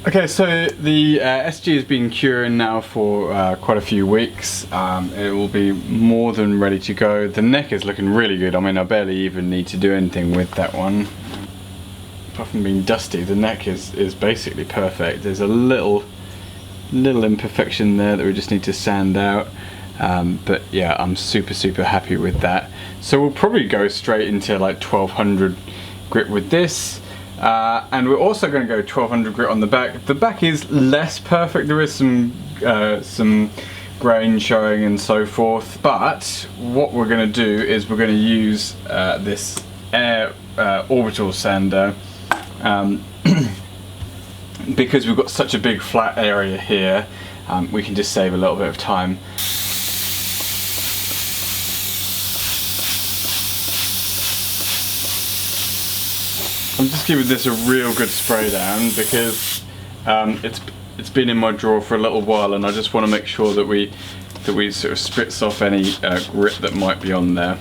Okay, so the SG has been curing now for quite a few weeks. It will be more than ready to go. The neck is looking really good. I mean, I barely even need to do anything with that one. Apart from being dusty, the neck is basically perfect. There's a little imperfection there that we just need to sand out. But yeah, I'm super happy with that. So we'll probably go straight into like 1200 grit with this. And we're also going to go 1200 grit on the back. The back is less perfect. There is some grain showing and so forth. But what we're going to do is we're going to use this air orbital sander because we've got such a big flat area here. We can just save a little bit of time. I'm just giving this a real good spray down because it's been in my drawer for a little while, and I just want to make sure that we sort of spritz off any grit that might be on there.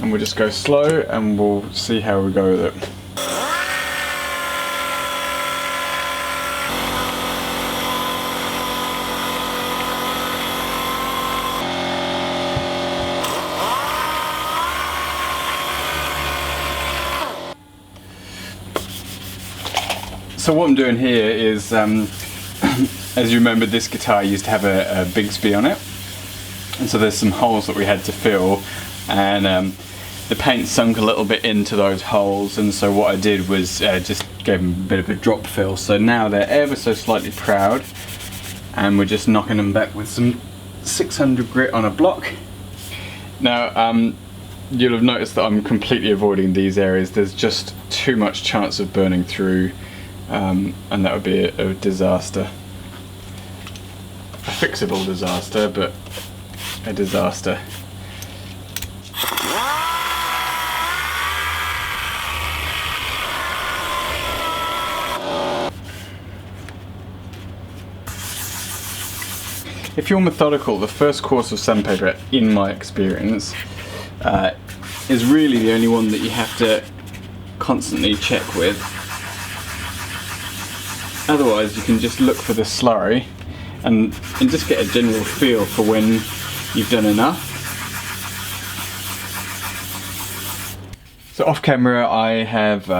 And we'll just go slow and we'll see how we go with it. So what I'm doing here is, as you remember, this guitar used to have a Bigsby on it, and so there's some holes that we had to fill, and the paint sunk a little bit into those holes, and so what I did was just gave them a bit of a drop fill. So now they're ever so slightly proud, and we're just knocking them back with some 600 grit on a block. Now you'll have noticed that I'm completely avoiding these areas. There's just too much chance of burning through. And that would be a disaster. A fixable disaster, but a disaster. If you're methodical, the first course of sandpaper, in my experience, is really the only one that you have to constantly check with. Otherwise, you can just look for the slurry and just get a general feel for when you've done enough. So off camera, I have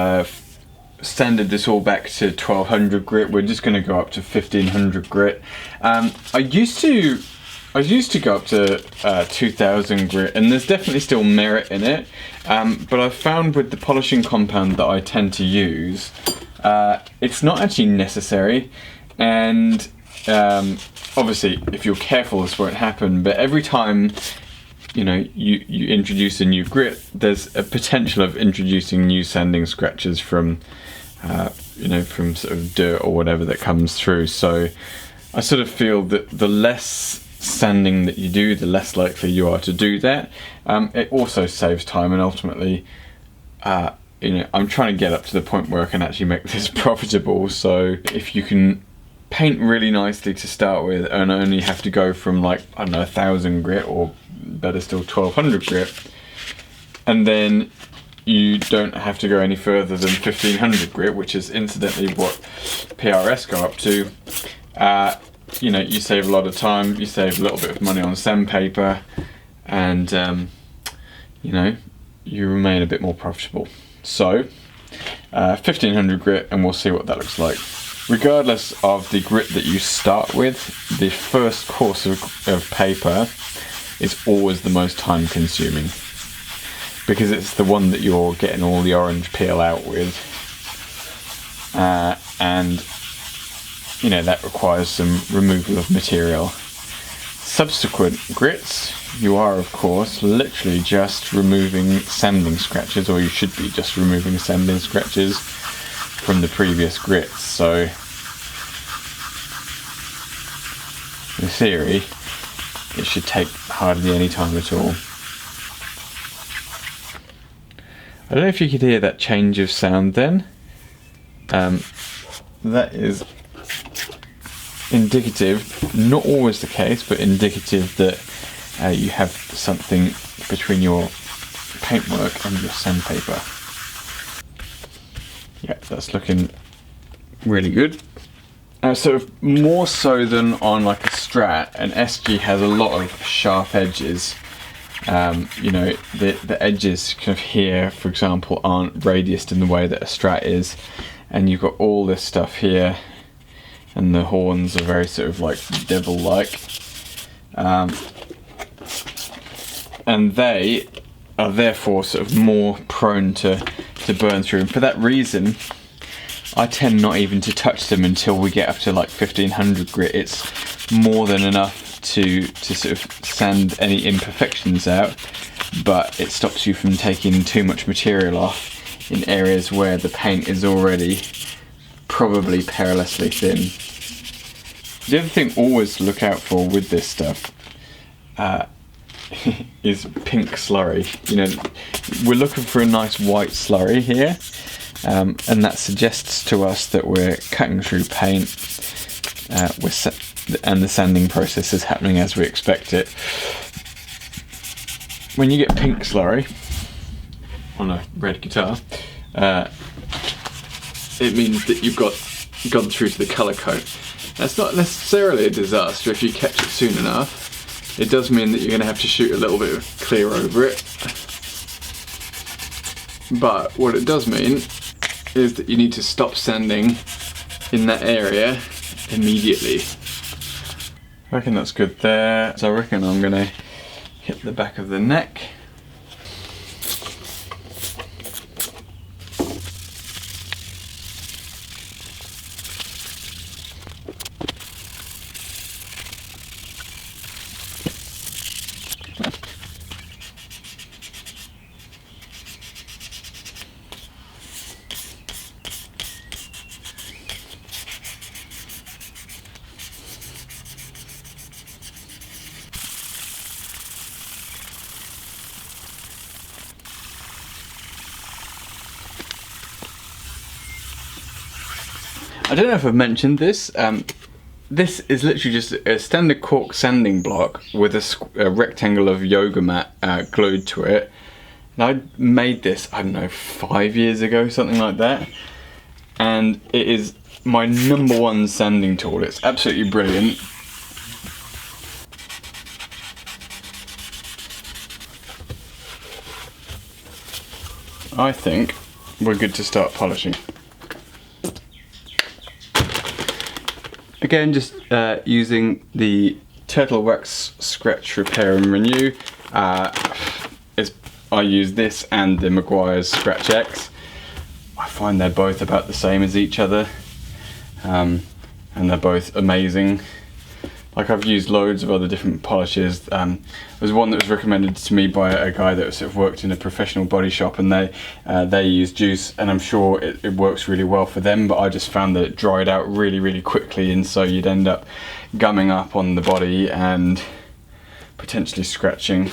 sanded this all back to 1200 grit. We're just going to go up to 1500 grit. I used to go up to 2000 grit, and there's definitely still merit in it. But I've found with the polishing compound that I tend to use, it's not actually necessary, and obviously if you're careful this won't happen, but every time you introduce a new grit, there's a potential of introducing new sanding scratches from from sort of dirt or whatever that comes through. So I sort of feel that the less sanding that you do, the less likely you are to do that. It also saves time, and ultimately I'm trying to get up to the point where I can actually make this profitable. So if you can paint really nicely to start with and only have to go from, like, I don't know, 1000 grit, or better still 1200 grit, and then you don't have to go any further than 1500 grit, which is incidentally what PRS go up to, you save a lot of time, you save a little bit of money on sandpaper, and you remain a bit more profitable. So 1500 grit, and we'll see what that looks like. Regardless of the grit that you start with, the first course of paper is always the most time consuming, because it's the one that you're getting all the orange peel out with, and that requires some removal of material. Subsequent grits, you are of course literally just removing sanding scratches, or you should be just removing sanding scratches from the previous grits. So in theory it should take hardly any time at all. I don't know if you could hear that change of sound then. That is indicative, not always the case, but indicative that you have something between your paintwork and your sandpaper. Yeah, that's looking really good. Sort of more so than on like a Strat, an SG has a lot of sharp edges. You know, the edges kind of here, for example, aren't radiused in the way that a Strat is, and you've got all this stuff here, and the horns are very sort of like devil-like, and they are therefore sort of more prone to burn through, and for that reason I tend not even to touch them until we get up to like 1500 grit. It's more than enough to sort of sand any imperfections out, but it stops you from taking too much material off in areas where the paint is already probably perilously thin. The other thing always to look out for with this stuff is pink slurry. You know, we're looking for a nice white slurry here, and that suggests to us that we're cutting through paint, and the sanding process is happening as we expect it. When you get pink slurry on a red guitar, it means that you've gone through to the colour coat. That's not necessarily a disaster if you catch it soon enough. It does mean that you're going to have to shoot a little bit of clear over it. But what it does mean is that you need to stop sanding in that area immediately. I reckon that's good there. So I reckon I'm going to hit the back of the neck. I don't know if I've mentioned this. This is literally just a standard cork sanding block with a rectangle of yoga mat glued to it. And I made this, I don't know, 5 years ago, something like that. And it is my #1 sanding tool. It's absolutely brilliant. I think we're good to start polishing. Again, just using the Turtle Wax Scratch Repair and Renew. I use this and the Meguiar's Scratch X. I find they're both about the same as each other, and they're both amazing. Like, I've used loads of other different polishes. There's one that was recommended to me by a guy that sort of worked in a professional body shop, and they use juice, and I'm sure it works really well for them, but I just found that it dried out really, really quickly, and so you'd end up gumming up on the body and potentially scratching.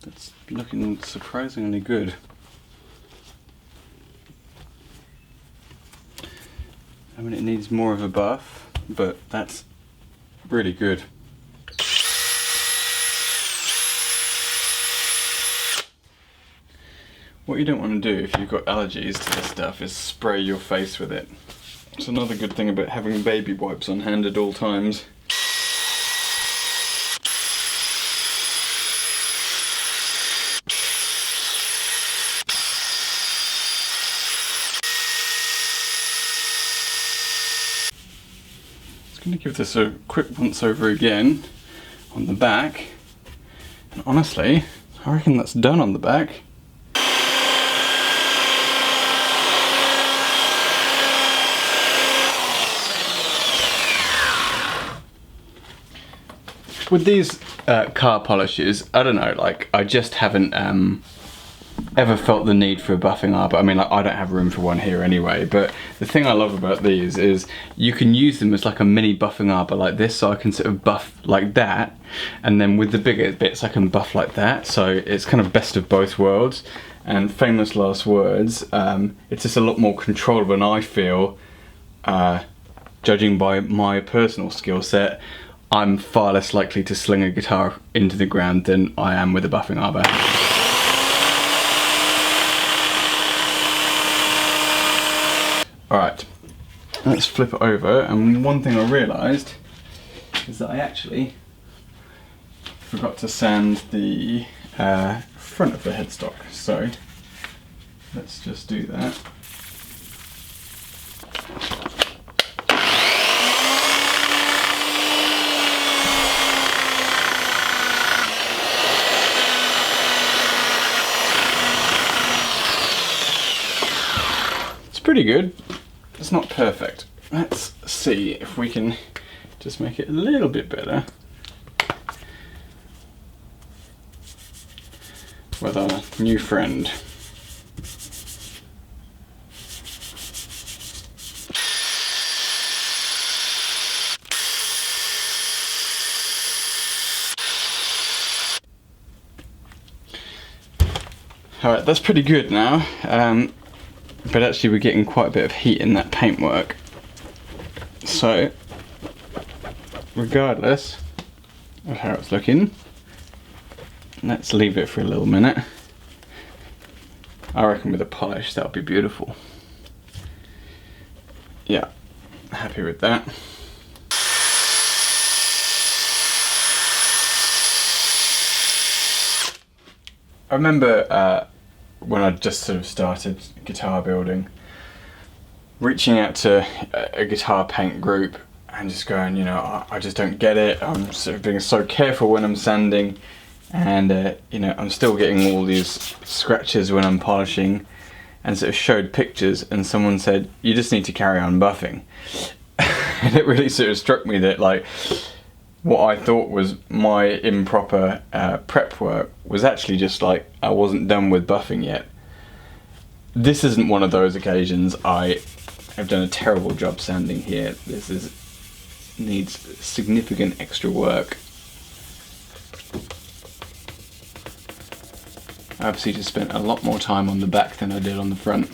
It's looking surprisingly good. I mean, it needs more of a buff, but that's really good. What you don't want to do if you've got allergies to this stuff is spray your face with it. It's another good thing about having baby wipes on hand at all times. I'm going to give this a quick once over again on the back, and honestly, I reckon that's done on the back. With these car polishes, I don't know, like, I just haven't ever felt the need for a buffing arbor. I mean, like, I don't have room for one here anyway, but the thing I love about these is you can use them as like a mini buffing arbor like this, so I can sort of buff like that, and then with the bigger bits I can buff like that, so it's kind of best of both worlds. And famous last words, it's just a lot more controllable, and I feel, judging by my personal skill set, I'm far less likely to sling a guitar into the ground than I am with a buffing arbor. Alright, let's flip it over, and one thing I realised is that I actually forgot to sand the front of the headstock, so let's just do that. It's pretty good. It's not perfect. Let's see if we can just make it a little bit better with our new friend. Alright, that's pretty good now. But actually we're getting quite a bit of heat in that paintwork. So, regardless of how it's looking, let's leave it for a little minute. I reckon with a polish that'll be beautiful. Yeah, happy with that. I remember when I just sort of started guitar building, reaching out to a guitar paint group and just going, you know, I just don't get it. I'm sort of being so careful when I'm sanding, and you know, I'm still getting all these scratches when I'm polishing, and sort of showed pictures, and someone said, you just need to carry on buffing. And it really sort of struck me that, like, what I thought was my improper prep work was actually just like I wasn't done with buffing yet. This isn't one of those occasions. I have done a terrible job sanding here. This needs significant extra work. I obviously just spent a lot more time on the back than I did on the front.